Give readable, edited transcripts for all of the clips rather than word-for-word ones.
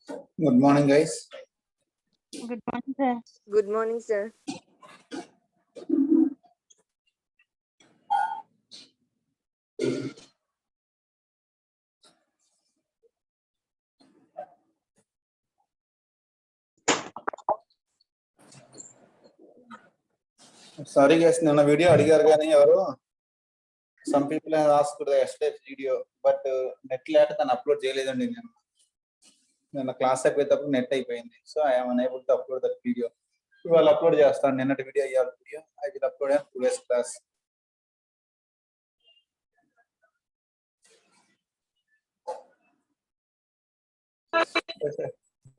Good morning, guys. Good morning, sir. Good morning, sir. Sorry, guys. నిన్న video అడిగారు కానీ ఎవరు some people have asked for the yesterday video, but net లేక దాన్ని upload చేయలేదండి నేను. నిన్న క్లాస్ అయిపోయేటప్పుడు నెట్ అయిపోయింది. So I am unable to upload that video. ఇవాళ అప్లోడ్ చేస్తాను. నిన్నటి వీడియో ఇవాళ video I will upload in today's class.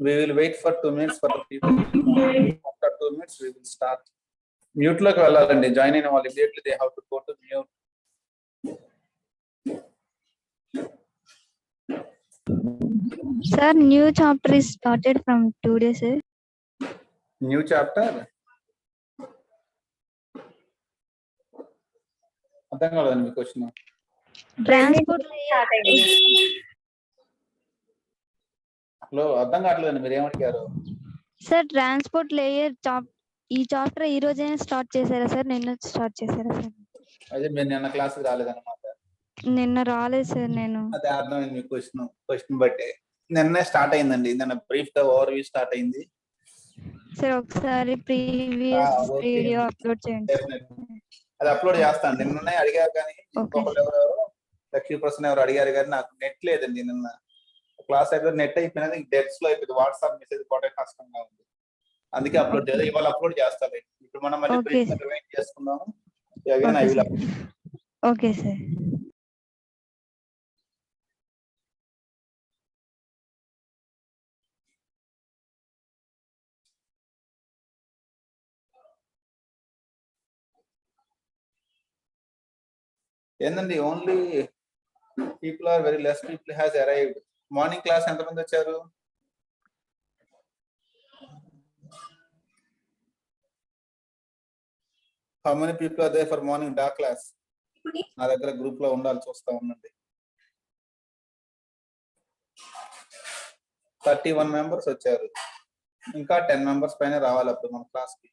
We will wait for 2 minutes for the people. After 2 minutes we will start. Mute లోకి వెళ్ళాలండి. Join అయిన వాళ్ళు immediately they have to go to mute. Sir, new chapter is started from today, sir. New chapter. అర్థం కాలేదండి మీ question. Transport hello, అర్థం కావట్లేదండి మీరు ఏమడిగారు? Sir transport layer ఈ చాప్టర్ ఈ రోజైనా స్టార్ట్ చేశారా సార్? నిన్న స్టార్ట్ చేశారా సార్? అదే మీరు నిన్న క్లాస్కి రాలేదన్నమాట. నిన్న రాలేదు సార్ నేను. అదే అర్థమైంది మీ క్వశ్చన్ బట్టి. నిన్నే స్టార్ట్ అయిందండి. నిన్న బ్రీఫ్ గా ఓవర్ వ్యూ స్టార్ట్ అయింది. సార్ ఒకసారి ప్రీవియస్ వీడియో అప్లోడ్ చేయండి. అది అప్లోడ్ చేస్తాను. నిన్ననే అడిగారు కానీ ఇంకొకరు ఎవరు లక్ష్మీప్రసన్న ఎవరు అడిగారు కానీ నాకు నెట్ లేదండి. నిన్న క్లాస్ అయిపోయి నెట్ అయిపోయినది డెట్స్ లో అయిపోయింది. వాట్సాప్ మెసేజ్ కూడా కష్టంగా ఉంది, అందుకే అప్లోడ్ చేయలేదు. ఇవాళ అప్లోడ్ చేస్తాను. ఇప్పుడు మనం మళ్ళీ బ్రీఫ్ రివైండ్ చేసుకుందాము. Again I will upload. Okay sir. ఏందండి only people are very less people has arrived. Morning class ఎంతమంది వచ్చారు? How many people are there for morning డా క్లాస్? నా దగ్గర గ్రూప్ లో ఉండాలి, చూస్తా ఉండండి. 31 మెంబర్స్ వచ్చారు. ఇంకా 10 మెంబర్స్ పైన రావాలి అప్పుడు మన క్లాస్ కి.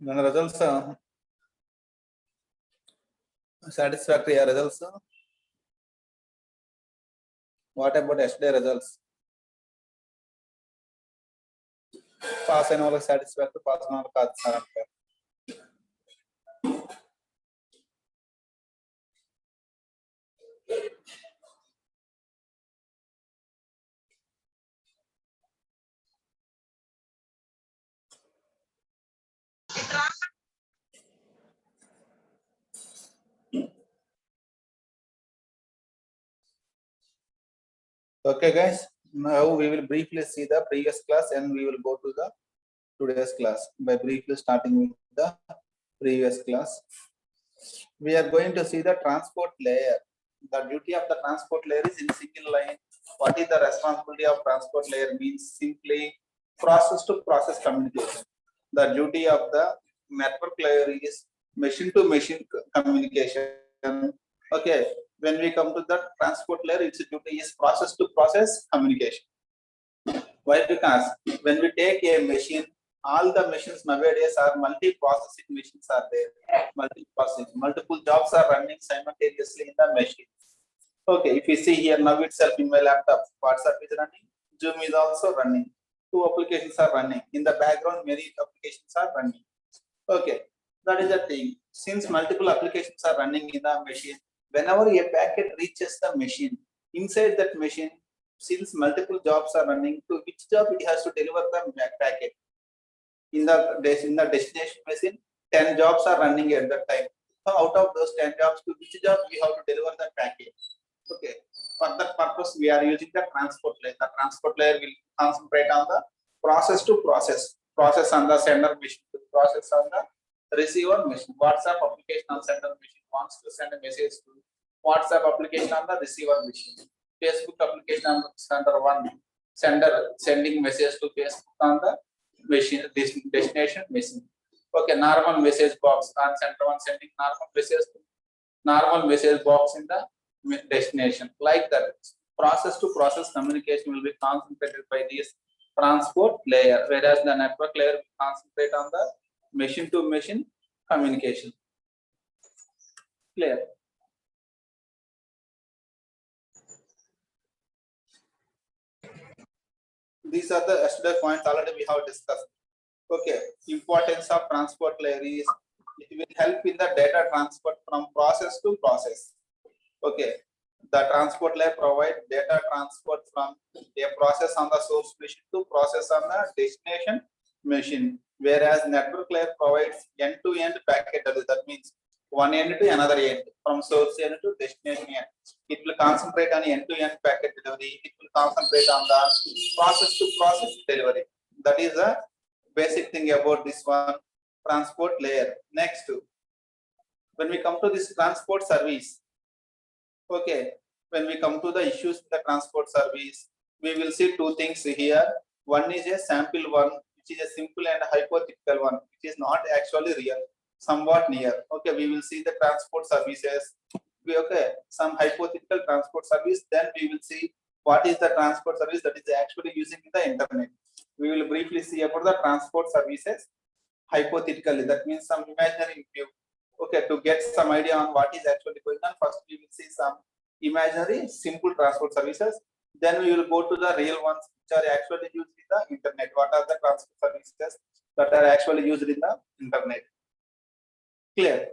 మన results satisfactory results. What about ఎస్డే results? Pass అయిన వాళ్ళకి సాటిస్ఫాక్టరీ, పాస్ అయిన వాళ్ళకి కాదు సార్ అంటారు. Okay guys, now we will briefly see the previous class and we will go to the today's class by briefly starting with the previous class. We are going to see the transport layer. The duty of the transport layer is in single line. What is the responsibility of transport layer? Means simply process to process communication. The duty of the network layer is machine to machine communication. Okay, when we come to the transport layer, its duty is process to process communication. Why? Because when we take a machine, all the machines nowadays are multi-processing machines are there. Multiple jobs are running simultaneously in the machine. Okay, if you see here now itself in my laptop, WhatsApp is running, Zoom is also running. 2 applications are running. In the background, many applications are running. Okay, that is the thing. Since multiple applications are running in the machine, whenever a packet reaches the machine, inside that machine, since multiple jobs are running, to which job it has to deliver the packet? In the destination machine, 10 jobs are running at that time. So out of those 10 jobs, to which job we have to deliver the packet? Okay, for that purpose we are using the transport layer. The transport layer will concentrate on the process to process on the sender machine, to process on the receiver machine. WhatsApp application on sender machine wants to send a message to WhatsApp application on the receiver machine. Facebook application under one sender sending message to Facebook on the machine, this destination machine. Okay, normal message box on center one sending normal message box in the destination. Like that, process to process communication will be concentrated by this transport layer, whereas the network layer will concentrate on the machine to machine communication. Clear? These are the yesterday points already we have discussed. Okay, importance of transport layer is it will help in the data transport from process to process. Okay, the transport layer provide data transport from a process on the source machine to process on the destination machine, whereas network layer provides end-to-end packet delivery. That means one end to another end, from source end to destination end. It will concentrate on end-to-end packet delivery. It will concentrate on the process to process delivery. That is a basic thing about this one, transport layer. Next, when we come to this transport service, okay, when we come to the issues in the transport service, we will see two things here. One is a sample one, which is a simple and hypothetical one, which is not actually real, somewhat near. Okay, we will see the transport services. Okay, some hypothetical transport service, then we will see what is the transport service that is actually using the internet. We will briefly see about the transport services hypothetically. That means some imaginary view. Okay, to get some idea on what is actually going on, first we will see some imaginary simple transport services. Then we will go to the real ones which are actually used in the internet. What are the transport services that are actually used in the internet? Clear?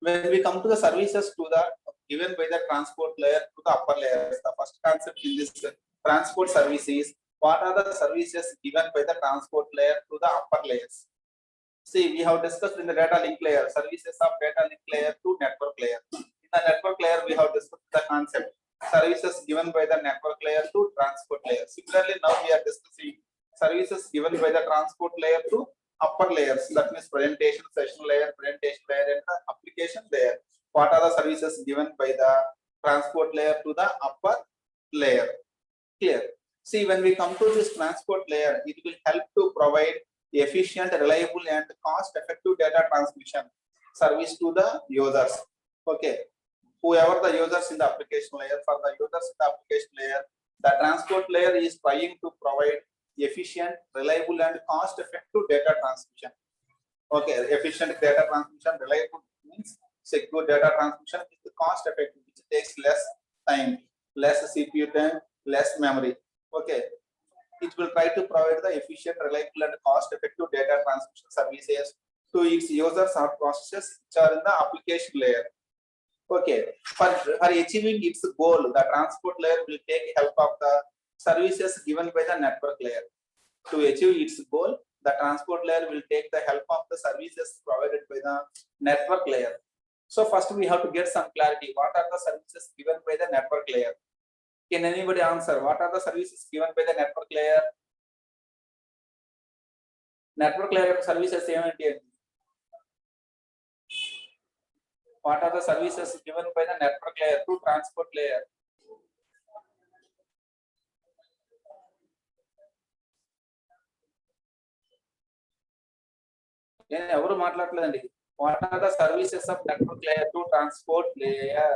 When we come to the services to the given by the transport layer to the upper layers, the first concept in this transport service is what are the services given by the transport layer to the upper layers. See, we have discussed in the data link layer, services of data link layer to network layer. In the network layer, we have discussed the concept, services given by the network layer to transport layer. Similarly, now we are discussing services given by the transport layer to upper layers. That means presentation, session layer, and the application layer. What are the services given by the transport layer to the upper layer? Clear? See, when we come to this transport layer, it will help to provide efficient, reliable, and cost-effective data transmission service to the users. Okay, whoever the users in the application layer, for the users in the application layer, the transport layer is trying to provide efficient, reliable, and cost-effective data transmission. Okay, efficient data transmission, reliable means secure data transmission is cost-effective, which takes less time, less CPU time, less memory. Okay, it will try to provide the efficient, reliable, and cost-effective data transmission services to its users or processes which are in the application layer. Okay, for achieving its goal, the transport layer will take help of the services given by the network layer. To achieve its goal, the transport layer will take the help of the services provided by the network layer. So first we have to get some clarity. What are the services given by the network layer? Can anybody answer? What are the services given by the network layer? Network layer services ఏమిటి? What are the services given by the network layer to transport layer? ఎవరు మాట్లాడలేదండి. What are the services of network layer to transport layer?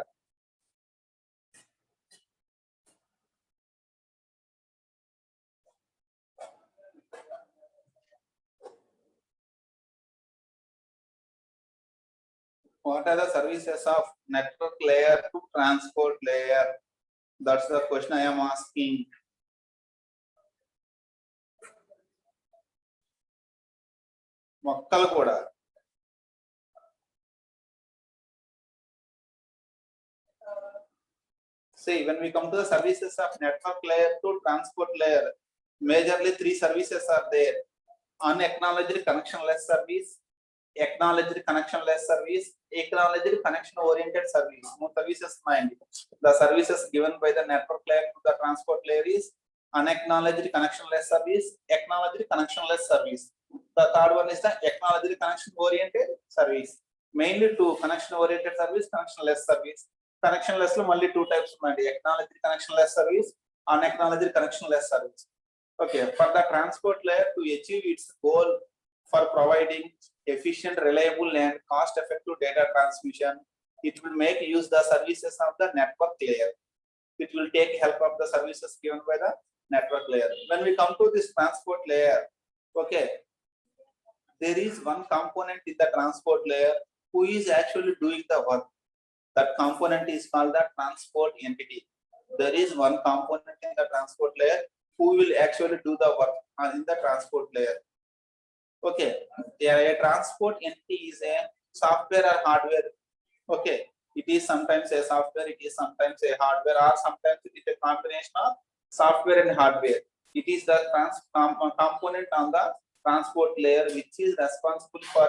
What are the services of network layer to transport layer? That's the question I am asking. మొక్కలు కూడా see, when we come to the services of network layer to transport layer, majorly three services are there: unacknowledged connectionless service, acknowledged connectionless service, acknowledged connection oriented service. More services mind. The services given by the network layer to the transport layer is unacknowledged connectionless service, acknowledged connectionless service. The third one is the acknowledged connection oriented service. Mainly two: connection oriented service, connectionless service. connectionless lo malli two types unnadi, acknowledged connectionless service, unacknowledged connectionless service. Okay, for the transport layer to achieve its goal for providing efficient, reliable and cost effective data transmission, it will make use the services of the network layer. It will take help of the services given by the network layer. When we come to this transport layer, okay, there is one component in the transport layer who is actually doing the work. That component is called the transport entity. There is one component in the transport layer who will actually do the work in the transport layer. Okay, a transport entity is a software or hardware. Okay, it is sometimes a software, it is sometimes a hardware, or sometimes it is a combination of software and hardware. It is the component on the transport layer which is responsible for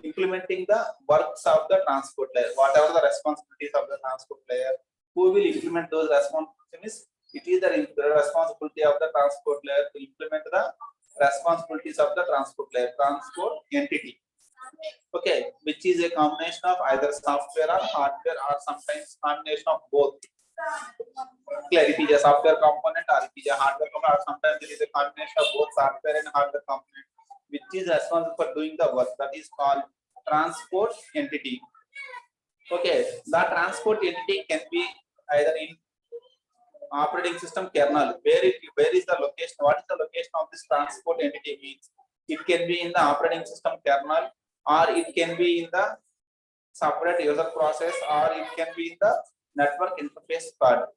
implementing the works of the transport layer. Whatever the responsibilities of the transport layer, who will implement those responsibilities? It is the responsibility of the transport layer to implement the responsibilities of the transport layer, transport entity. Okay, which is a combination of either software or hardware, or sometimes combination of both. Clear, it is a software component or it is a hardware component, or sometimes it is a combination of both software and hardware component, which is responsible for doing the work. That is called transport entity. Okay, the transport entity can be either in operating system kernel, where is the location, what is the location of this transport entity means. It can be in the operating system kernel, or it can be in the separate user process, or it can be in the network interface card.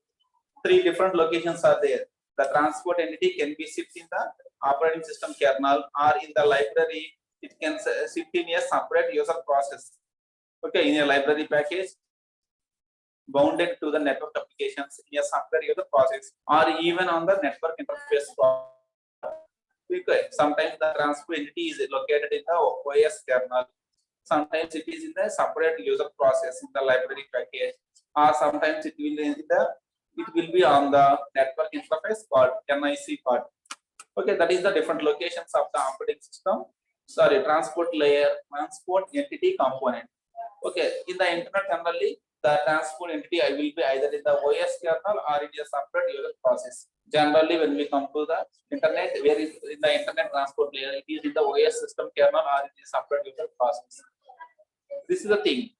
Three different locations are there. The transport entity can be sit in the operating system kernel, or in the library. It can sit in a separate user process. Okay, in a library package bounded to the network applications in a software user process, or even on the network interface. Okay, sometimes the transport entity is located in the OS kernel. Sometimes it is in the separate user process in the library package, or sometimes it will be on the network interface part, NIC part. Okay, that is the different locations of the operating system. Sorry, transport layer, transport entity component. Okay, in the internet generally, the transport entity I will be either in the OS kernel or in a separate user process. Generally, when we come to the internet, where is in the internet transport layer, it is in the OS system kernel or in a separate user process. This is the thing.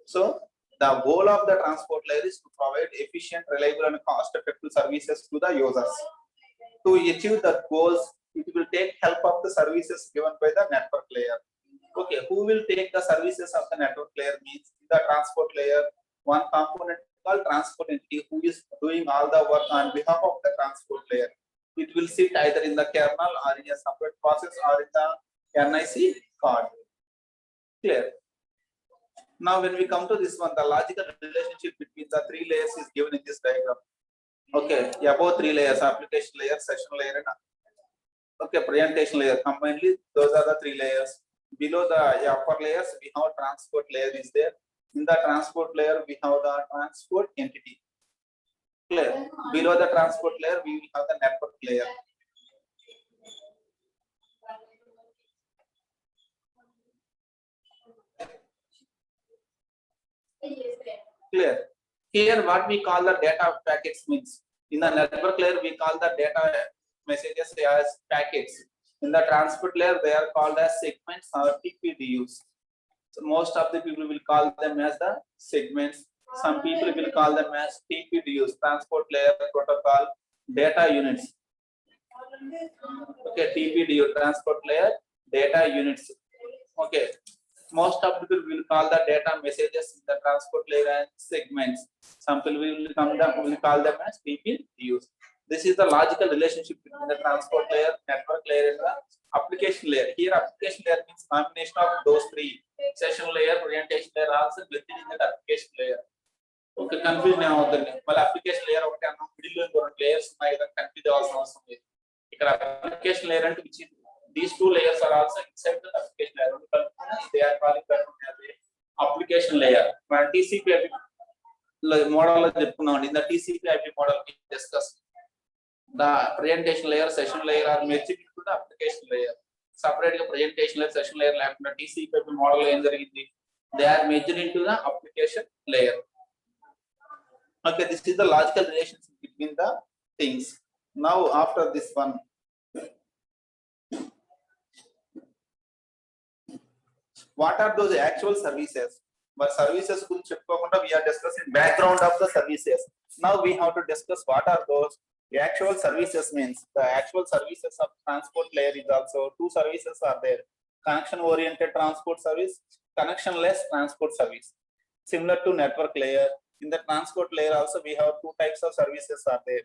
So the goal of the transport layer is to provide efficient, reliable and cost-effective services to the users. To achieve the goals, it will take help of the services given by the network layer. Okay, who will take the services of the network layer means the transport layer, one component called transport entity who is doing all the work on behalf of the transport layer. It will sit either in the kernel or in a separate process or in the NIC card. Clear? Now, when we come to this one, the logical relationship between the three layers is given in this diagram. Okay, above three layers, application layer, session layer, and okay, presentation layer. Combinedly, those are the three layers. Below the upper layers, we have transport layer is there. In the transport layer, we have the transport entity. Clear? Below the transport layer, we will have the network layer. Clear? Here, what we call the data packets means. In the network layer, we call the data messages as packets. In the transport layer, they are called as segments or TPDUs. So most of the people will call them as the segments. Some people will call them as TPDUs, transport layer protocol data units. Okay, TPDU, transport layer data units. Okay, most of the people will call the data messages in the transport layer as segments. Some people will call them as TPDUs. This is the logical relationship between the transport layer, network layer, and the application layer. Here, application layer means combination of those three. Session layer, orientation layer, also within the application layer. Okay, confuse now the application layer. Okay, middle layers. Confuse also. Application layer and which is these two layers are also inside the application layer. They are calling that application layer. TCP model in the TCP/IP model we discussed. The presentation layer, session layer are merged into the application layer. Separate the presentation layer, session layer, TCP/IP model they are merged into the application layer. Okay, this is the logical relationship between the things. Now, after this one, what are those actual services? But services we are discussing background of the services. Now we have to discuss what are those. The actual services means the actual services of transport layer is also two services are there: connection oriented transport service, connectionless transport service. Similar to network layer, in the transport layer also we have two types of services are there: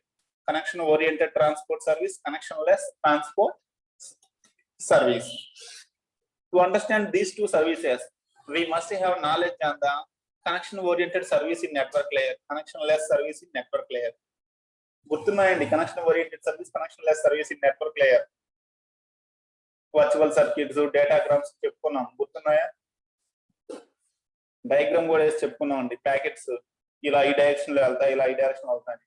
connection oriented transport service, connectionless transport service. To understand these two services, we must have knowledge on the connection oriented service in network layer, connectionless service in network layer. గుర్తున్నాయండి connection oriented service, connectionless service in network layer. Virtual circuits, datagrams చెప్పుకున్నాం, గుర్తున్నాయా? Diagram కూడా వేసి చెప్పుకున్నాం అండి. Packets ఇలా ఈ direction లో వెళ్తాయి, ఇలా ఈ డైరెక్షన్ వెళ్తాయి.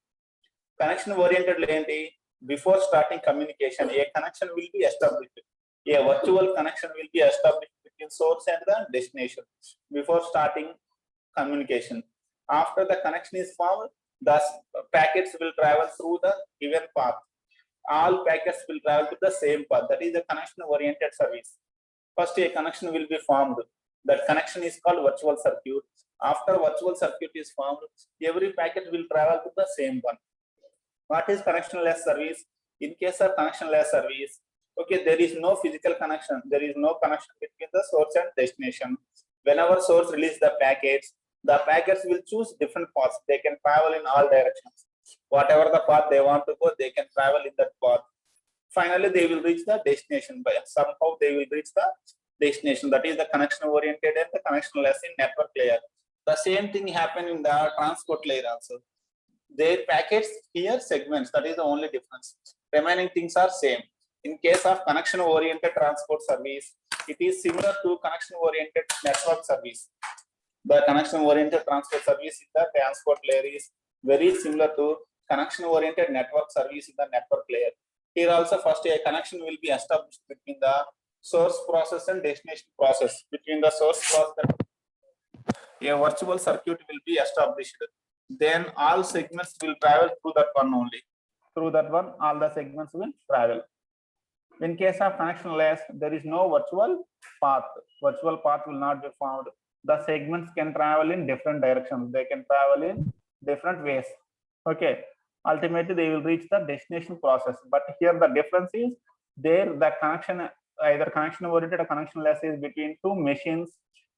కనెక్షన్ ఓరియంటెడ్ ఏంటి? Before starting communication A connection will be established. A virtual connection will be established between source and the destination before starting communication. After the connection is formed, the packets will travel through the given path. All packets will travel to the same path. That is the connection oriented service. First, a connection will be formed. That connection is called virtual circuit. After virtual circuit is formed, every packet will travel to the same one. What is connectionless service? In case of connectionless service, okay, there is no physical connection. There is no connection between the source and destination. Whenever source release the packets will choose different paths. They can travel in all directions. Whatever the path they want to go, they can travel in that path. Finally, they will reach the destination. By somehow they will reach the destination. That is the connection oriented and the connectionless in network layer. The same thing happen in the transport layer also. Their packets here segments. That is the only difference. Remaining things are same. In case of connection oriented transport service, it is similar to connection oriented network service. The connection oriented transport service in the transport layer is very similar to connection oriented network service in the network layer. Here also first a connection will be established between the source process and destination process. Between the source process, a virtual circuit will be established. Then all segments will travel through that one only. Through that one, all the segments will travel. In case of connectionless, there is no virtual path. Virtual path will not be found. The segments can travel in different directions. They can travel in different ways. Okay. Ultimately, they will reach the destination process. But here the difference is there the connection, either connection oriented or connectionless, is between two machines.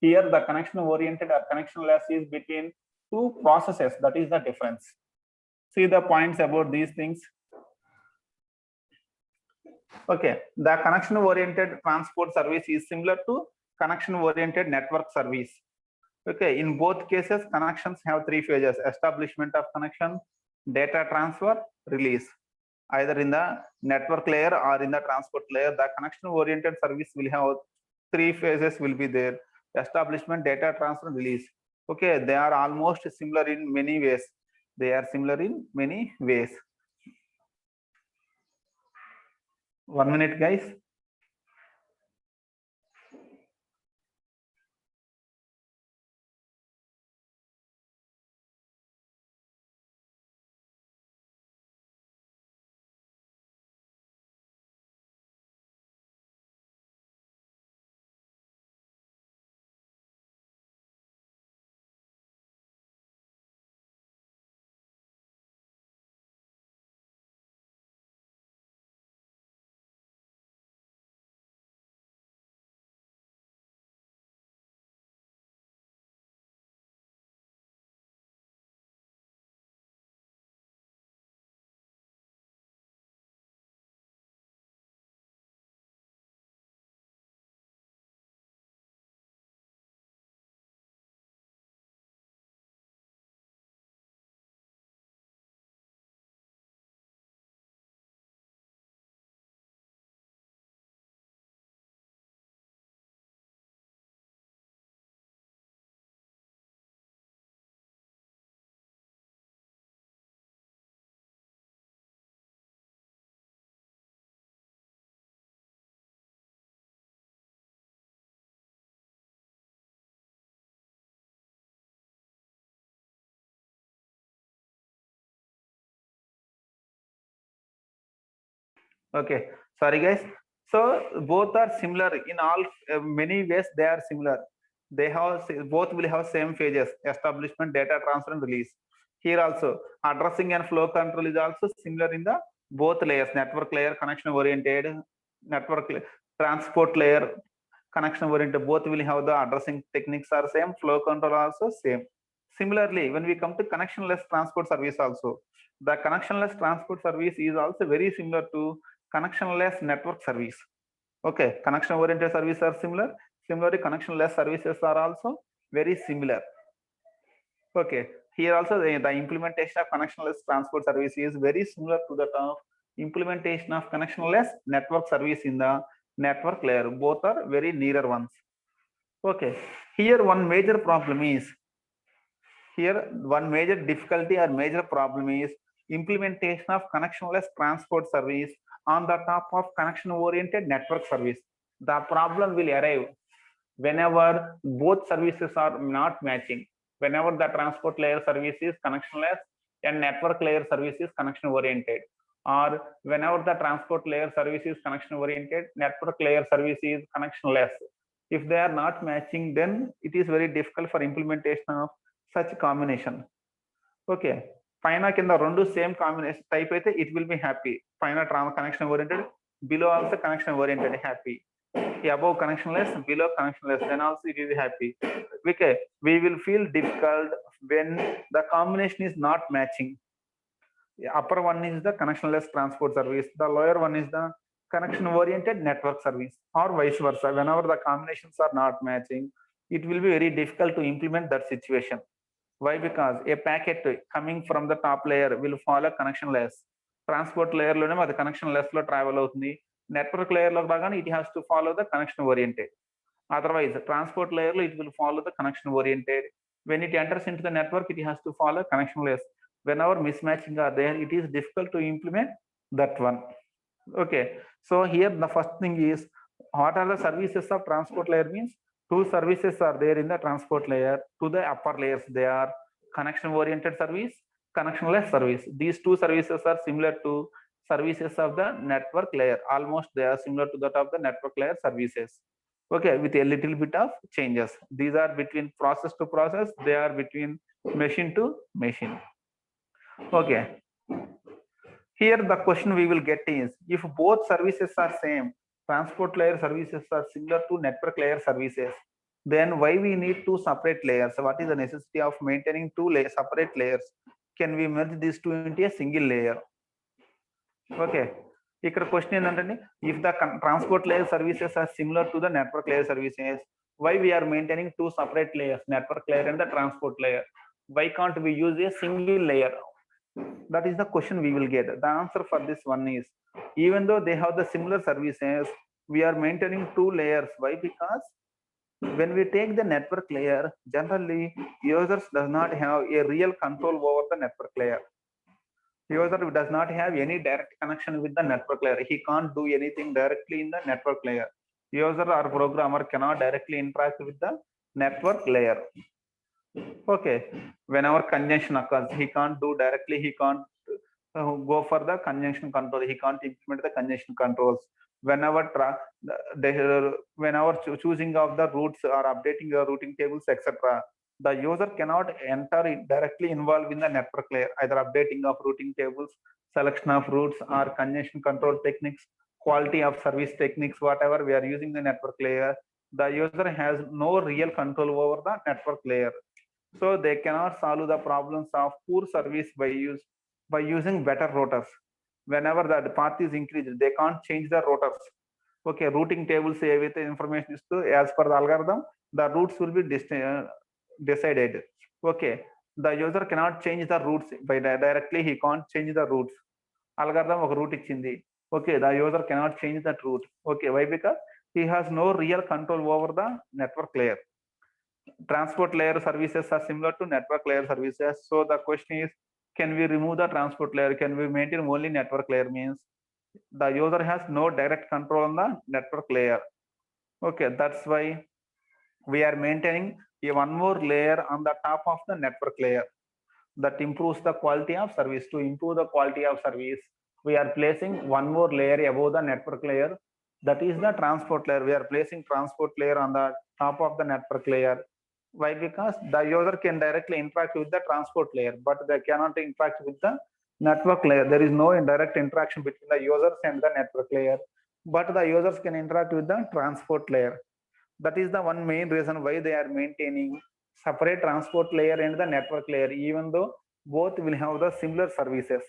Here the connection oriented or connectionless is between two processes. That is the difference. See the points about these things. Okay, the connection oriented transport service is similar to connection oriented network service. Okay, in both cases connections have three phases: establishment of connection, data transfer, release. Either in the network layer or in the transport layer, the connection oriented service will have three phases will be there: establishment, data transfer, release. Okay, they are almost similar in many ways. They are similar in many ways. 1 minute, guys. Okay, sorry guys. So both are similar in all many ways. They are similar. They have both will have same phases: establishment, data transfer, and release. Here also, addressing and flow control is also similar in the both layers: network layer, connection oriented, network transport layer, connection oriented. Both will have the addressing techniques are same. Flow control also same. Similarly, when we come to connectionless transport service also, the connectionless transport service is also very similar to connectionless network service. Okay, connection oriented services are similar. Similarly, connectionless services are also very similar. Okay, here also the implementation of connectionless transport service is very similar to that of implementation of connectionless network service in the network layer. Both are very nearer ones. Okay, here one major problem is, here one major difficulty or major problem is implementation of connectionless transport service on the top of connection oriented network service. The problem will arrive whenever both services are not matching, whenever the transport layer service is connectionless and network layer service is connection oriented, or whenever the transport layer service is connection oriented, network layer service is connectionless. If they are not matching, then it is very difficult for implementation of such combination. Okay, పైన కింద రెండు same combination type అయితే it will be happy. పైన connection oriented, below also connection oriented, happy. Above connectionless, below connectionless, then also it is happy. Okay, we will feel difficult when the combination is not matching. The upper one is the connectionless transport service, the lower one is the connection oriented network service, or vice versa. Whenever the combinations are not matching, it will be very difficult to implement that situation. Why? Because a packet coming from the top layer will follow connectionless. Transport layer లోనే అది connectionless లో travel అవుతుంది. Network layer లో రాగానే it has to follow the connection oriented. Otherwise, transport layer lo it will follow the connection oriented. When it enters into the network, it has to follow connectionless. Whenever mismatching are there, it is difficult to implement that one. Okay, so here the first thing is, what are the services of transport layer means two services are there in the transport layer. To the upper layers, they are connection oriented service, connectionless service. These two services are similar to services of the network layer. Almost they are similar to that of the network layer services. Okay, with a little bit of changes. These are between process to process, they are between machine to machine. Okay, here the question we will get is, if both services are same, transport layer services are similar to network layer services, then why we need two separate layers? What is the necessity of maintaining two separate layers? Can we merge these two into a single layer? Okay, ఇక్కడ question ఏంటంటే, if the transport layer services are similar to the network layer services, why we are maintaining two separate layers, network layer and the transport layer? Why can't we use a single layer? That is the question we will get. The answer for this one is, even though they have the similar services, we are maintaining two layers. Why? Because when we take the network layer, generally users does not have a real control over the network layer. User does not have any direct connection with the network layer. He can't do anything directly in the network layer. User or programmer cannot directly interact with the network layer. Okay, whenever congestion occurs, he can't do directly, he can't go for the congestion control, he can't implement the congestion controls. Whenever choosing of the routes or updating the routing tables, etc., the user cannot enter it directly involved in the network layer, either updating of routing tables, selection of routes, or congestion control techniques, quality of service techniques, whatever we are using the network layer, the user has no real control over the network layer. So they cannot solve the problems of poor service by using better routers. Whenever the path is increased, they can't change the routers. Okay, routing tables with information is to, as per the algorithm, the routes will be decided. Okay, the user cannot change the routes by directly, he can't change the routes. Algorithm ఒక route ఇచ్చింది. Okay, the user cannot change that route. Okay, why? Because he has no real control over the network layer. Transport layer services are similar to network layer services. So the question is, can we remove the transport layer? Can we maintain only network layer? Means the user has no direct control on the network layer. Okay, that's why we are maintaining a one more layer on the top of the network layer that improves the quality of service. To improve the quality of service, we are placing one more layer above the network layer, that is the transport layer. We are placing transport layer on the top of the network layer. Why? Because the user can directly interact with the transport layer, but they cannot interact with the network layer. There is no indirect interaction between the users and the network layer, but the users can interact with the transport layer. That is the one main reason why they are maintaining separate transport layer and the network layer, even though both will have the similar services.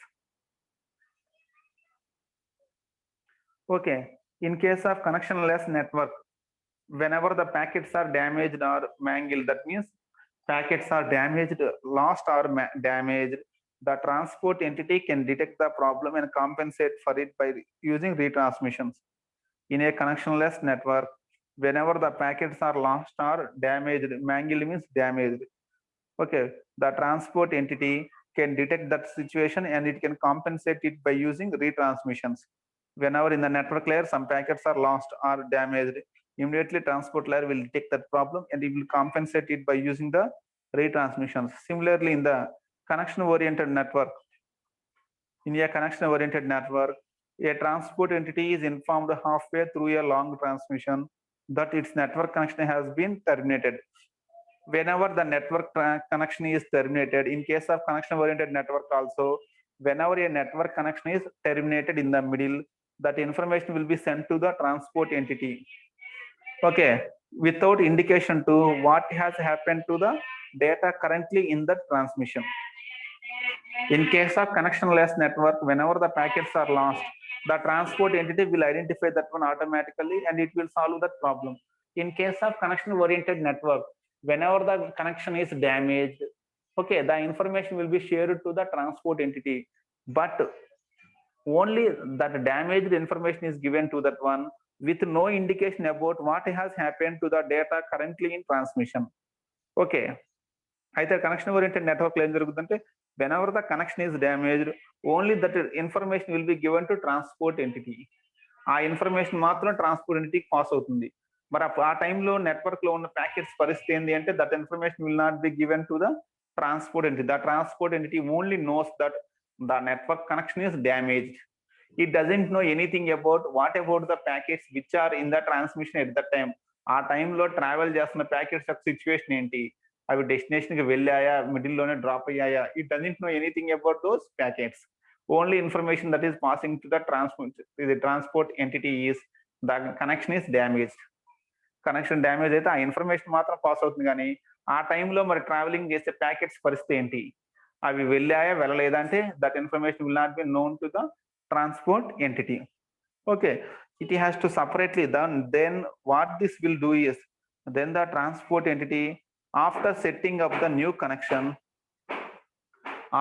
Okay, in case of connectionless network, whenever the packets are damaged or mangled, that means packets are damaged, lost or damaged, the transport entity can detect the problem and compensate for it by using retransmissions. In a connectionless network, whenever the packets are lost or damaged, mangled means damaged, okay, the transport entity can detect that situation and it can compensate it by using retransmissions. Whenever in the network layer some packets are lost or damaged, immediately transport layer will detect that problem and it will compensate it by using the retransmissions. Similarly, in the connection oriented network, in a connection oriented network, a transport entity is informed halfway through a long transmission that its network connection has been terminated. Whenever the network connection is terminated, in case of connection oriented network also, whenever a network connection is terminated in the middle, that information will be sent to the transport entity, okay, without indication to what has happened to the data currently in the transmission. In case of connectionless network, whenever the packets are lost, the transport entity will identify that one automatically and it will solve that problem. In case of connection oriented network, whenever the connection is damaged, okay, the information will be shared to the transport entity, but only that damaged information is given to that one with no indication about what has happened to the data currently in transmission. Okay, అయితే connection oriented network లో ఏం జరుగుతుందంటే, whenever the connection is damaged, only that information will be given to transport entity. ఆ information మాత్రం transport ఎంటిటీకి pass అవుతుంది. మరి ఆ టైంలో నెట్వర్క్ లో ఉన్న ప్యాకెట్స్ పరిస్థితి ఏంటి అంటే, that information will not be given to the transport entity. The transport entity only knows that the network connection is damaged. It doesn't know anything about what about the packets which are in the transmission at that time. ఆ టైంలో travel చేస్తున్న packets యొక్క situation ఏంటి, అవి destination కి వెళ్ళాయా, middle లోనే drop అయ్యాయా, it doesn't know anything about those packets. Only information that is passing to the transport entity is the connection is damaged. Connection damage అయితే ఆ ఇన్ఫర్మేషన్ మాత్రం పాస్ అవుతుంది, కానీ ఆ టైంలో మరి ట్రావెలింగ్ చేసే ప్యాకెట్స్ పరిస్థితి ఏంటి, అవి వెళ్ళాయా వెళ్ళలేదా అంటే that information will not be known to the transport entity. Okay, it has to separately done. Then what this will do is, then the transport entity, after setting up the new connection,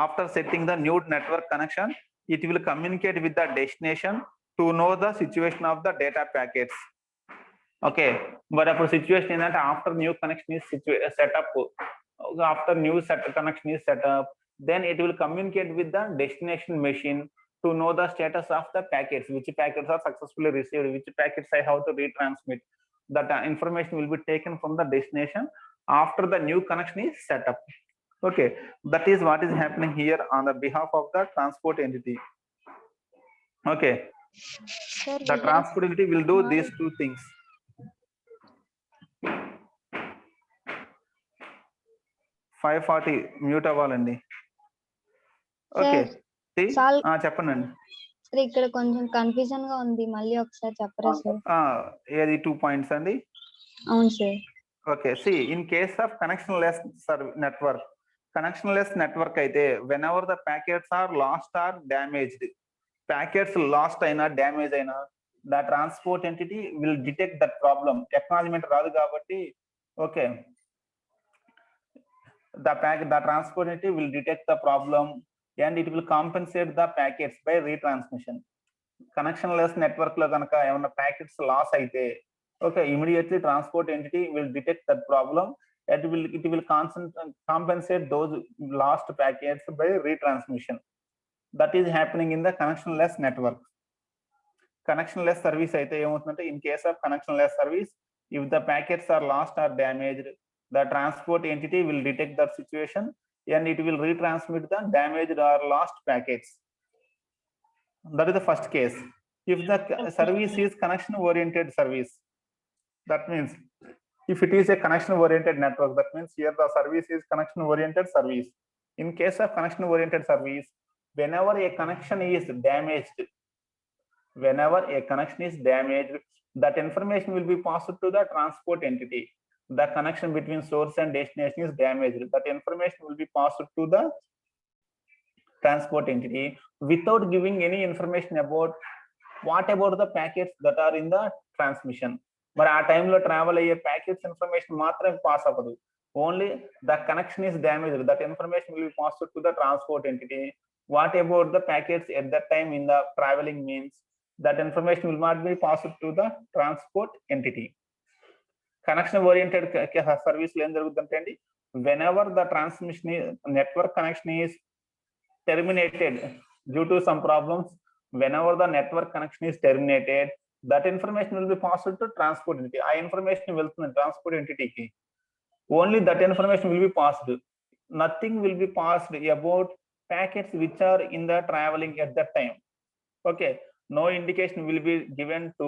after setting the new network connection, it will communicate with the destination to know the situation of the data packets. Okay, but a situation in that after new connection is set up, after new connection is set up, then it will communicate with the destination machine to know the status of the packets, which packets are successfully received, which packets I have to retransmit. That information will be taken from the destination after the new connection is set up. Okay, that is what is happening here on the behalf of the transport entity. Okay, Sir, the transport entity will do these two things. Mute అవ్వాలండి. Okay, చెప్పండి. Sir ఇక్కడ కొంచెం confusion గా ఉంది, మళ్ళీ ఒకసారి చెప్పరా sir? ఏది 2 points అండి? అవును సార్. Okay, see in case of connectionless network, connectionless network అయితే whenever the packets are lost or damaged, packets lost అయినా డ్యామేజ్ అయినా the transport entity will detect that problem. Acknowledgement రాదు కాబట్టి, okay, the transport entity will detect the problem and it will compensate the packets by retransmission. Connectionless network lo ganaka emana packets loss aithe, okay, immediately transport entity will detect that problem and it will compensate those lost packets by retransmission. That is happening in the connectionless network. Connectionless service aithe emoutunante, in case of connectionless service, if the packets are lost or damaged, the transport entity will detect that situation and it will retransmit the damaged or lost packets. That is the first case. If the service is connection oriented service, that means if it is a connection oriented network, that means here the service is connection oriented service. In case of connection oriented service, whenever a connection is damaged, that information will be passed to the transport entity. The connection between source and destination is damaged, that information will be passed to the transport entity without giving any information about what about the packets that are in the transmission. But ఆ టైంలో travel అయ్యే packets information మాత్రమే pass అవ్వదు. Only the connection is damaged, that information will be passed to the transport entity. What about the packets at that time in the travelling means that information will not be passed to the transport entity. Connection oriented service లో ఏం జరుగుతుందంటే అండి, whenever the transmission network connection is terminated due to some problems, whenever the network connection is terminated, that information will be passed to transport entity. ఆ information వెళ్తుంది transport ఎంటిటీకి. Only that information will be passed, nothing will be passed about packets which are in the travelling at that time. Okay, no indication will be given to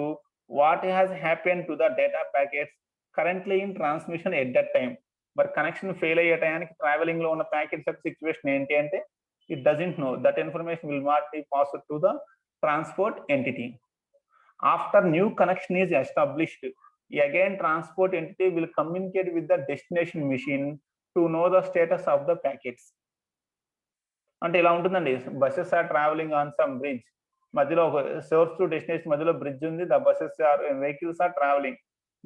what has happened to the data packets currently in transmission at that time. But connection fail అయ్యే టయానికి travelling లో ఉన్న packets యొక్క situation ఏంటి అంటే it doesn't know. That information will not be passed to the transport entity. After new connection is established, again transport entity will communicate with the destination machine to know the status of the packets. అంటే ఇలా ఉంటుందండి, buses are travelling on some bridge, మధ్యలో ఒక source to destination మధ్యలో bridge ఉంది, the buses are vehicles are travelling.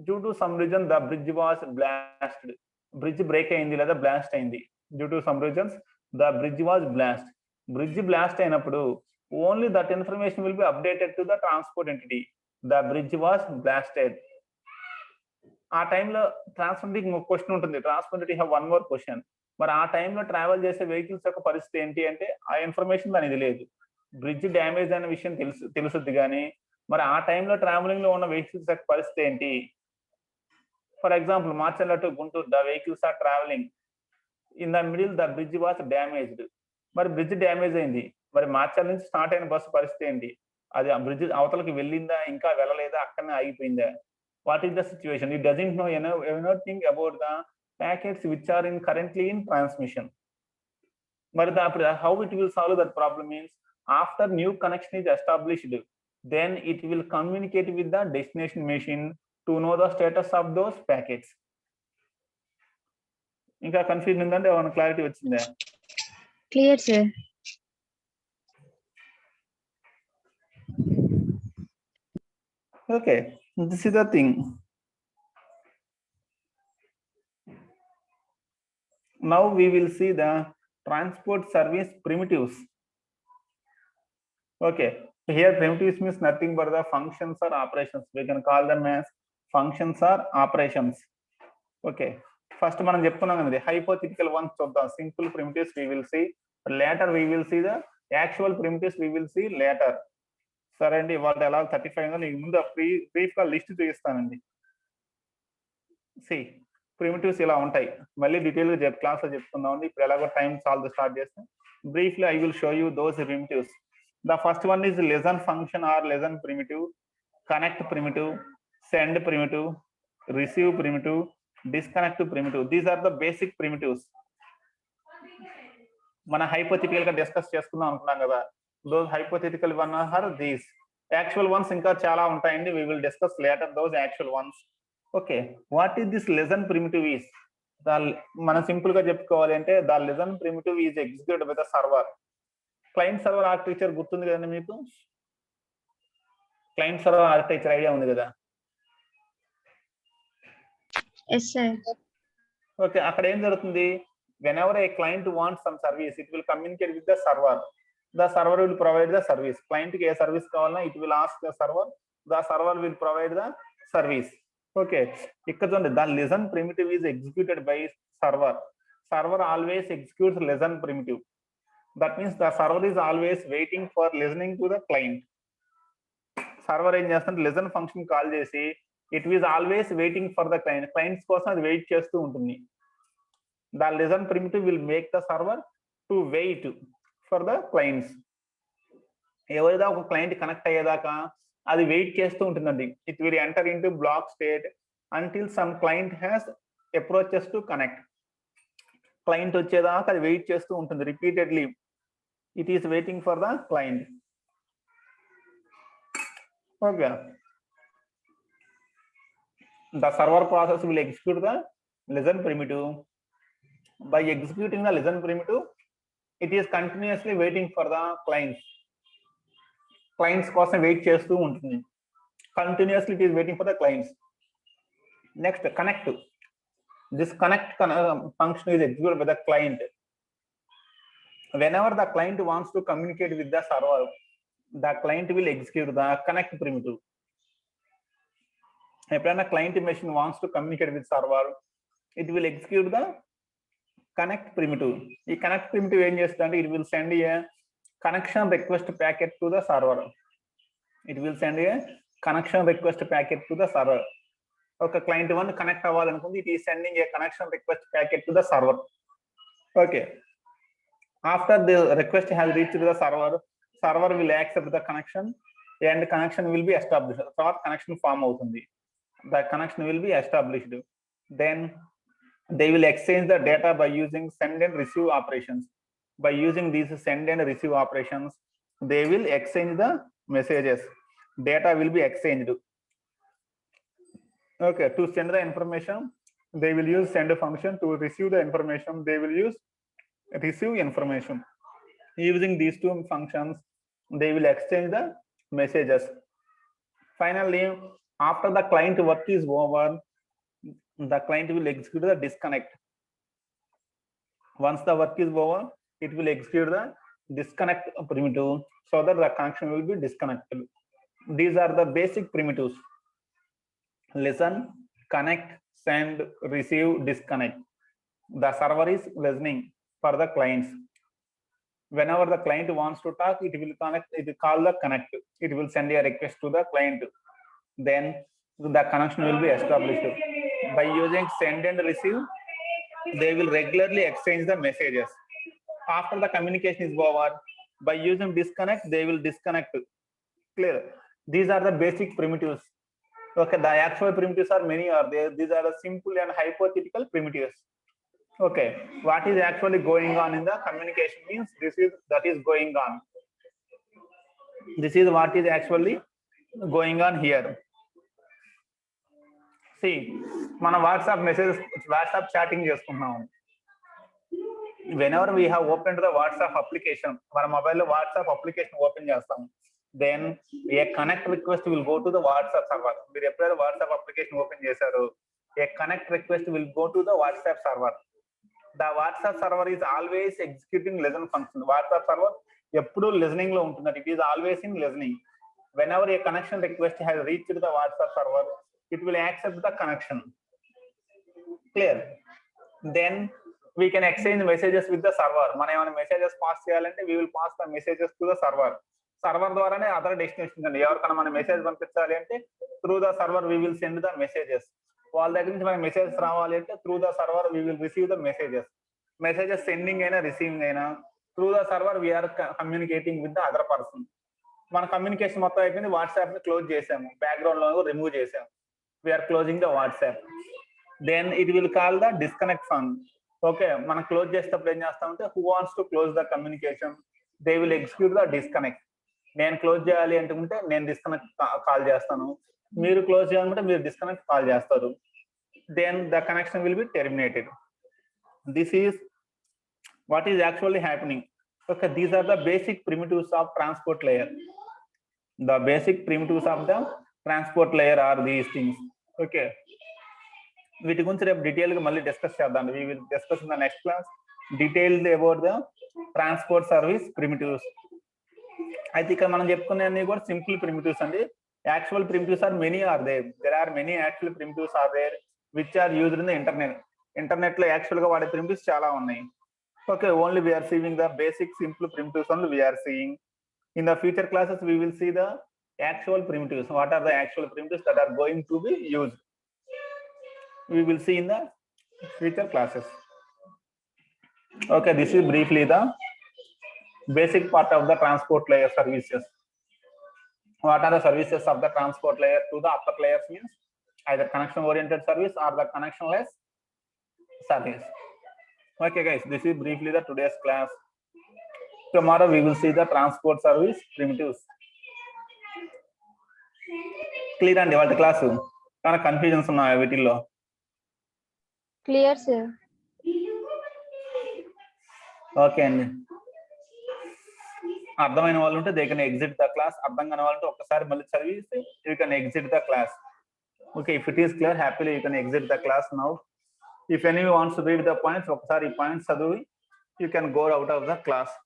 Due to some reason the bridge was blasted, bridge break అయింది లేదా blast అయింది. Due to some reasons the bridge was blast. Bridge blast అయినప్పుడు only that information will be updated to the transport entity. The bridge was blasted. ఆ టైంలో transport question ఉంటుంది, transport have one more question. మరి ఆ టైంలో travel చేసే vehicles యొక్క పరిస్థితి ఏంటి అంటే ఆ ఇన్ఫర్మేషన్ దానికి లేదు. బ్రిడ్జ్ డ్యామేజ్ అనే విషయం తెలుసుద్ది కానీ మరి ఆ టైంలో ట్రావెలింగ్ లో ఉన్న వెహికల్స్ యొక్క పరిస్థితి ఏంటి. ఫర్ ఎగ్జాంపుల్ మార్చల్ల to Guntur, the vehicles are travelling in the middle, the bridge was damaged. మరి బ్రిడ్జ్ డ్యామేజ్ అయింది, మరి మార్చల్ నుంచి స్టార్ట్ అయిన బస్సు పరిస్థితి ఏంటి, అది ఆ బ్రిడ్జ్ అవతలకి వెళ్ళిందా ఇంకా వెళ్ళలేదా అక్కడనే ఆగిపోయిందా, what is the situation. It doesn't know anything about the packets which are in currently in transmission. మరి అప్పుడు how it will solve that problem means after new connection is established then it will communicate with the destination machine to know the status of those packets. ఇంకా confusion ఉందంటే ఏమైనా clarity వచ్చిందా? Clear sir. Okay, this is the thing. Now we will see the transport service primitives. Okay, here primitives means nothing but the functions or operations. We can call them as functions or operations. Okay, first మనం చెప్పుకున్నాం కదా hypothetical once చూద్దాం. Simple primitives we will see later, we will see the actual primitives we will see later. సరే అండి, వాళ్ళు ఎలా 35 నీకు ముందు బ్రీఫ్ గా లిస్ట్ చూపిస్తానండి. సి ప్రిమిటివ్స్ ఇలా ఉంటాయి, మళ్ళీ డీటెయిల్ గా క్లాస్ లో చెప్తున్నాం అండి. ఇప్పుడు ఎలాగో టైం చాలా స్టార్ట్ చేస్తాం. Briefly I will show you those primitives. The first one is lesson function are lesson primitive, connect primitive, send primitive, receive primitive, disconnect primitive. These are the basic primitives. మన hypothetical గా discuss చేసుకుందాం అనుకున్నాం కదా, those hypothetical one are these. Actual ones ఇంకా చాలా ఉంటాయండి, we will discuss later those actual ones. Okay, what is this lesson primitive is? మనం simple గా చెప్పుకోవాలి అంటే the lesson primitive is executed by the server. Client server architecture గుర్తుంది కదండి మీకు, క్లయింట్ సర్వర్ ఆర్కిటెక్చర్ ఐడియా ఉంది కదా? Yes sir. Okay, అక్కడ ఏం జరుగుతుంది, whenever a client wants some service it will communicate with the server. The server will provide the service. Client కి ఏ service కావాలన్నా it will ask the server will provide the service. Okay, ఇక్కడ చూడండి, the listen primitive is executed by server always executes listen primitive. That means the server is always waiting for listening to the client. Server ఏం చేస్తుంది, listen function call చేసి it is always waiting for the clients కోసం అది wait చేస్తూ ఉంటుంది. The listen primitive will make the server to wait for the clients. ఎవరిదా ఒక client connect అయ్యేదాకా అది వెయిట్ చేస్తూ ఉంటుందండి. It will enter into black state until some client has approaches to connect. Client వచ్చేదాకా అది వెయిట్ చేస్తూ ఉంటుంది repeatedly. It is waiting for the client. Okay. The server process will execute the listen primitive. By executing the listen primitive, it is continuously waiting for the clients. Clients కోసం wait చేస్తూ ఉంటుంది. Continuously it is waiting for the clients. Next, connect. This connect function is executed by the client. Whenever the client wants to communicate with the server, the client will execute the connect primitive. ఎప్పుడైనా client machine wants to communicate with server, it will execute the connect primitive. ఈ connect primitive ఏం చేస్తుందంటే it will send a connection request packet to the server. It will send a connection request packet to the server. ఒక client 1 connect అవ్వాలనుకుంది, it is sending a connection request packet to the server. Okay. After the request has reached the server, server will accept the connection and connection will be established. తర్వాత connection form అవుతుంది. The connection will be established. Then they will exchange the data by using send and receive operations. By using these send and receive operations, they will exchange the messages. Data will be exchanged. Okay, to send the information, they will use send function. To receive the information, they will use receive information. Using these two functions, they will exchange the messages. Finally, after the client work is over, the client will execute the disconnect. Once the work is over, it will execute the disconnect primitive so that the connection will be disconnected. These are the basic primitives: listen, connect, send, receive, disconnect. The server is listening for the clients. Whenever the client wants to talk, it will connect. It will call the connect. It will send a request to the client. Then the connection will be established. By using send and receive, they will regularly exchange the messages. After the communication is over, by using disconnect, they will disconnect. Clear? These are the basic primitives. Okay, the actual primitives are many are there. These are the simple and hypothetical primitives. Okay, what is actually going on in the communication means that is going on. This is what is actually going on here. See, మన WhatsApp message, WhatsApp chatting చేసుకుంటున్నాం. whenever we have opened the WhatsApp application, మన మొబైల్లో WhatsApp application open చేస్తాం, then a connect request will go to the WhatsApp server. మీరు ఎప్పుడైతే WhatsApp application open చేశారో, a connect request will go to the WhatsApp server. The WhatsApp server is always executing listen function. WhatsApp server ఎప్పుడు listening లో ఉంటుంది. It is always in listening. Whenever a connection request has reached the WhatsApp server, it will accept the connection. Clear? Then we can exchange messages with the server. మనం ఏమైనా messages pass చేయాలంటే we will pass the messages to the server. Server ద్వారానే other destination అండి. ఎవరికైనా మన message పంపించాలి అంటే through the server we will send the messages. వాళ్ళ దగ్గర నుంచి మనకి మెసేజెస్ రావాలి అంటే through the server we will receive the messages. Messages sending అయినా రిసీవింగ్ అయినా through the server we are communicating with the other person. మన కమ్యూనికేషన్ మొత్తం అయిపోయింది, వాట్సాప్ ని క్లోజ్ చేసాము, బ్యాక్గ్రౌండ్ లో రిమూవ్ చేసాము, we are closing the WhatsApp. Then it will call the disconnect function. Okay, మనం క్లోజ్ చేసేటప్పుడు ఏం చేస్తామంటే who wants to close the communication, they will execute the disconnect. నేను క్లోజ్ చేయాలి అనుకుంటే నేను డిస్కనెక్ట్ కాల్ చేస్తాను, మీరు క్లోజ్ చేయాలంటే మీరు డిస్కనెక్ట్ కాల్ చేస్తారు. Then the connection will be terminated. This is what is actually happening. Okay, these are the basic primitives of transport layer. The basic primitives of the transport layer are these things. Okay, వీటి గురించి రేపు detail గా మళ్ళీ discuss చేద్దాం. we will discuss in the next class detailed about the transport service primitives. అయితే ఇక్కడ మనం చెప్పుకునే కూడా సింపుల్ ప్రిమిటివ్స్ అండి. Actual primitives are many are there. there are many actual primitives are there which are used in the internet లో actual గా వాడే primitives చాలా ఉన్నాయి. Okay, only we are seeing the basic simple primitives only we are seeing. In the future classes we will see the actual primitives. What are the actual primitives that are going to be used? We will see in the future classes. Okay, this is briefly the basic part of the transport layer services. What are the services of the transport layer to the upper layers means either connection oriented service or the connectionless service. Okay guys, this is briefly the today's class. Tomorrow we will see the transport service primitives. Clear and what class? Kind of confusions ఉన్నాయి వీటిల్లో. Clear sir. Okay అండి, అర్థమైన వాళ్ళు ఉంటే they can exit the class. అర్థం కాని వాళ్ళు ఒక్కసారి మళ్ళీ చదివిస్తే you can exit the class. Okay, if it is clear happily you can exit the class now. If any wants to read the points, ఒకసారి ఈ పాయింట్స్ చదివి you can go out of the class.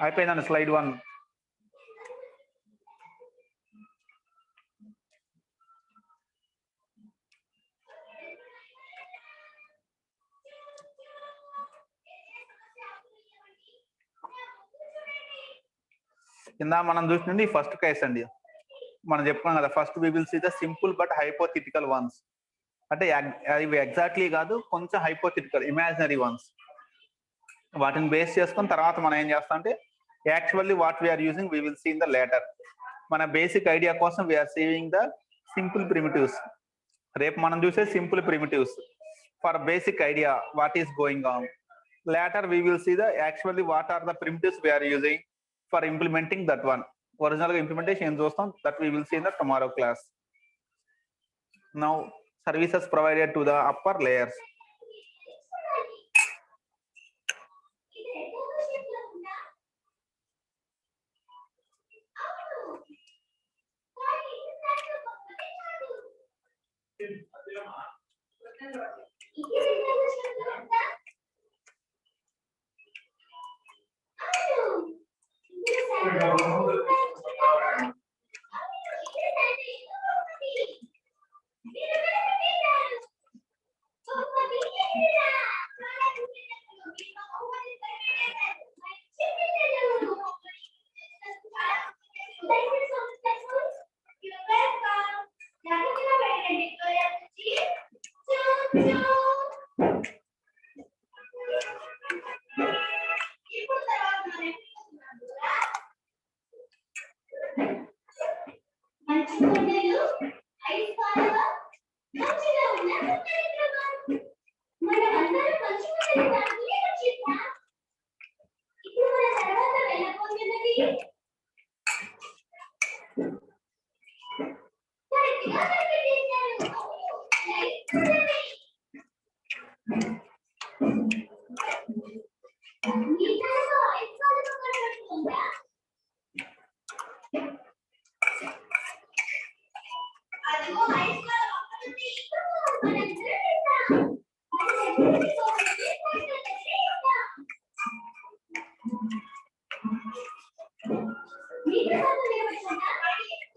అయిపోయిందండి slide 1. ఇందా మనం చూసినండి first case అండి. మనం చెప్పుకున్నాం కదా, first we will see the simple but hypothetical ones. అంటే అవి ఎగ్జాక్ట్లీ కాదు, కొంచెం హైపోథెటికల్ ఇమాజినరీ వన్స్. వాటిని బేస్ చేసుకుని తర్వాత మనం ఏం చేస్తాం అంటే actually what we are using we will see in the later. మన బేసిక్ ఐడియా కోసం we are saving the simple primitives. రేపు మనం చూసే simple primitives for basic idea what is going on. Later we will see the actually what are the primitives we are using for implementing that one. Original implementation em chustam that we will see in the tomorrow class. Now services provided to the upper layers.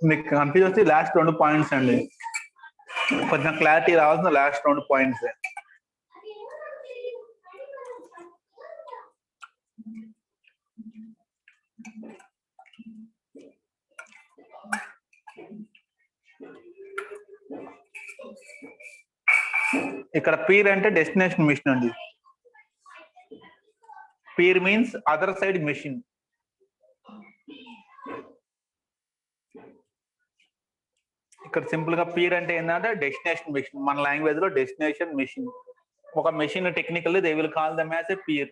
మీకు confuse వస్తే last 2 points అండి, కొంచెం clarity రావాల్సిన last 2 points. ఇక్కడ peer అంటే destination machine అండి. Peer means other side machine. ఇక్కడ simple గా పీర్ అంటే ఏంటంటే డెస్టినేషన్ మిషన్. మన లాంగ్వేజ్ లో డెస్టినేషన్ మిషన్. ఒక machine technically they will call them as a peer.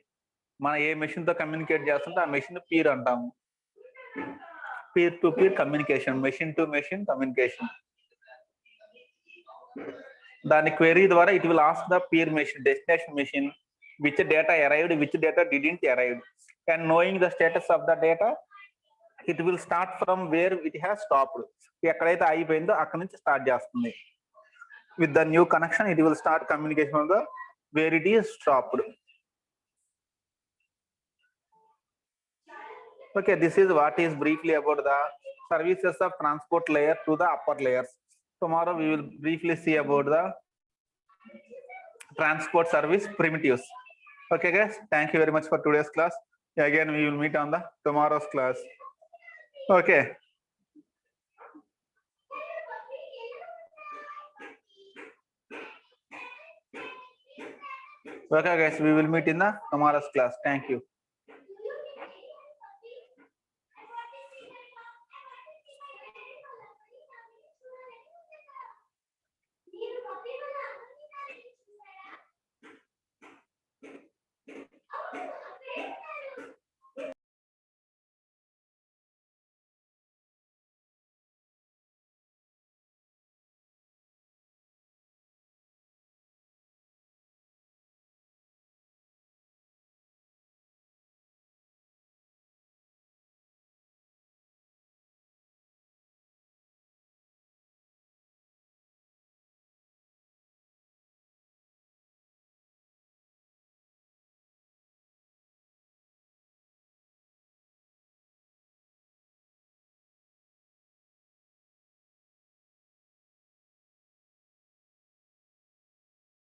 మనం ఏ మెషిన్ తో కమ్యూనికేట్ చేస్తుంటే ఆ మెషిన్ పీర్ అంటాము. Peer to peer communication, machine to machine communication. దాని క్వెరీ ద్వారా it will ask the peer machine, destination machine, which data arrived, which data didn't arrive, and knowing the status of the data, it will start from where it has stopped. ఎక్కడైతే అయిపోయిందో అక్కడ నుంచి start చేస్తుంది. with the new connection, it will start communication from the where it is stopped. Okay, this is what is briefly about the services of transport layer to the upper layers. Tomorrow we will briefly see about the transport service primitives. Okay guys, thank you very much for today's class. Again, we will meet on the tomorrow's class. Okay. Okay guys, we will meet in the tomorrow's class. Thank you.